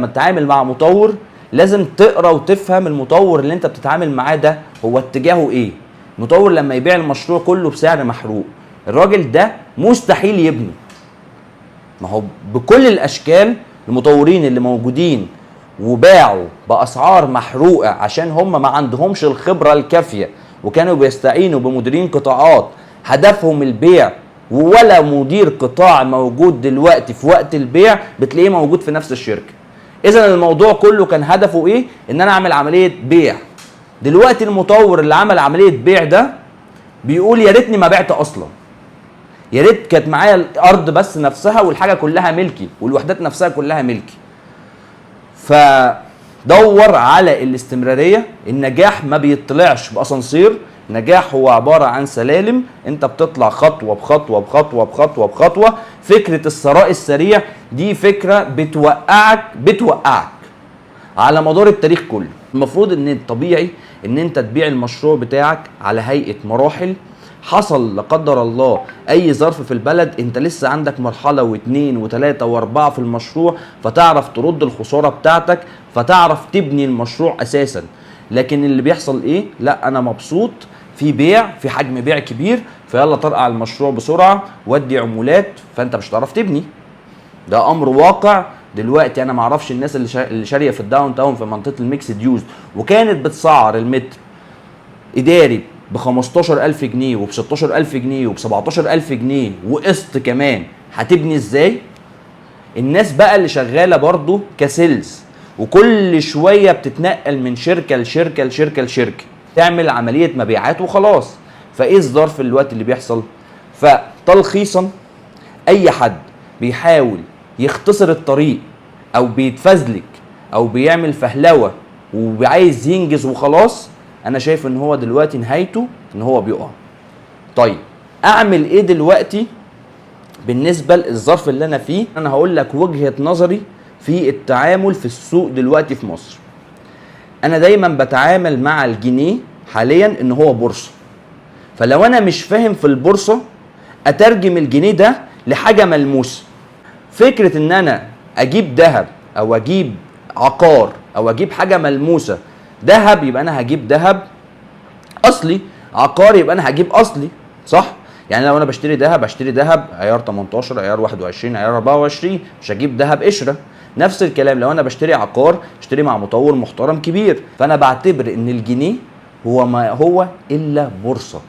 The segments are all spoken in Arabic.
لما تتعامل مع مطور لازم تقرا وتفهم المطور اللي انت بتتعامل معاه ده هو اتجاهه ايه. المطور لما يبيع المشروع كله بسعر محروق، الراجل ده مستحيل يبني. ما هو بكل الاشكال المطورين اللي موجودين وباعوا باسعار محروقه عشان هم ما عندهمش الخبره الكافيه وكانوا بيستعينوا بمديرين قطاعات هدفهم البيع، ولا مدير قطاع موجود دلوقتي في وقت البيع بتلاقيه موجود في نفس الشركه. اذا الموضوع كله كان هدفه ايه؟ ان انا اعمل عمليه بيع. دلوقتي المطور اللي عمل عمليه بيع ده بيقول يا ريتني ما بعت اصلا، يا ريت كانت معايا الارض بس نفسها والحاجه كلها ملكي والوحدات نفسها كلها ملكي. فدور على الاستمراريه. النجاح ما بيطلعش باسانسير، النجاح هو عباره عن سلالم انت بتطلع خطوه بخطوه بخطوه بخطوه بخطوه. فكره الثراء السريع دي فكره بتوقعك على مدار التاريخ كله. المفروض ان الطبيعي ان انت تبيع المشروع بتاعك على هيئه مراحل. حصل لا قدر الله اي ظرف في البلد، انت لسه عندك مرحله واثنين وثلاثه واربعه في المشروع، فتعرف ترد الخساره بتاعتك، فتعرف تبني المشروع اساسا. لكن اللي بيحصل ايه؟ لا انا مبسوط في بيع، في حجم بيع كبير، فيلا طرقع المشروع بسرعه ودي عمولات، فانت مش هتعرف تبني. ده امر واقع دلوقتي. انا ما اعرفش الناس اللي شاريه في الداون تاون في منطقه الميكسد يوز وكانت بتسعر المتر اداري ب 15000 جنيه وب 16000 جنيه وب 17000 جنيه وقسط كمان، هتبني ازاي؟ الناس بقى اللي شغاله برضو كسيلز وكل شويه بتتنقل من شركه لشركه لشركه لشركه تعمل عمليه مبيعات وخلاص. فايه الظرف الوقت اللي بيحصل؟ فتلخيصا اي حد بيحاول يختصر الطريق او بيتفزلك او بيعمل فهلوه وعايز ينجز وخلاص، انا شايف ان هو دلوقتي نهايته ان هو بيقع. طيب اعمل ايه دلوقتي بالنسبه للظرف اللي انا فيه؟ انا هقول لك وجهه نظري في التعامل في السوق دلوقتي في مصر. انا دايما بتعامل مع الجنيه حاليا ان هو بورصه، فلو انا مش فاهم في البورصه اترجم الجنيه ده لحاجه ملموسه. فكره ان انا اجيب ذهب او اجيب عقار او اجيب حاجه ملموسه، ذهب يبقى انا هجيب ذهب اصلي، عقار يبقى انا هجيب اصلي، صح؟ يعني لو انا بشتري ذهب هشتري ذهب عيار 18 عيار 21 عيار 24، مش هجيب ذهب قشره. نفس الكلام لو انا بشتري عقار اشتري مع مطور محترم كبير. فانا بعتبر ان الجنيه هو ما هو الا بورصه،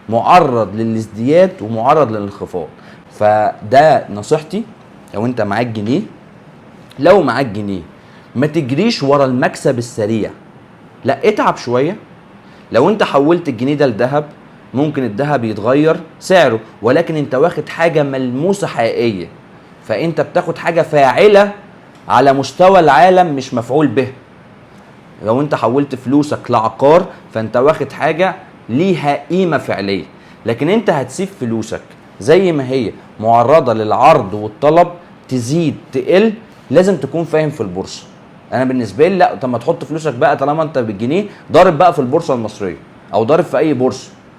معرض للازدياد ومعرض للانخفاض. فده نصيحتي لو انت معاك جنيه. لو معاك جنيه ما تجريش ورا المكسب السريع، لا اتعب شويه. لو انت حولت الجنيه ده لذهب ممكن الذهب يتغير سعره، ولكن انت واخد حاجه ملموسه حقيقيه، فانت بتاخد حاجه فاعله على مستوى العالم مش مفعول به. لو انت حولت فلوسك لعقار فانت واخد حاجه ليها قيمه فعليه، لكن انت هتسيب فلوسك زي ما هي معرضه للعرض والطلب، تزيد تقل. لازم تكون فاهم في البورصه. انا بالنسبه لي لا، طب ما تحط فلوسك بقى طالما انت بالجنيه ضارب بقى في البورصه المصريه او ضارب في اي بورصه،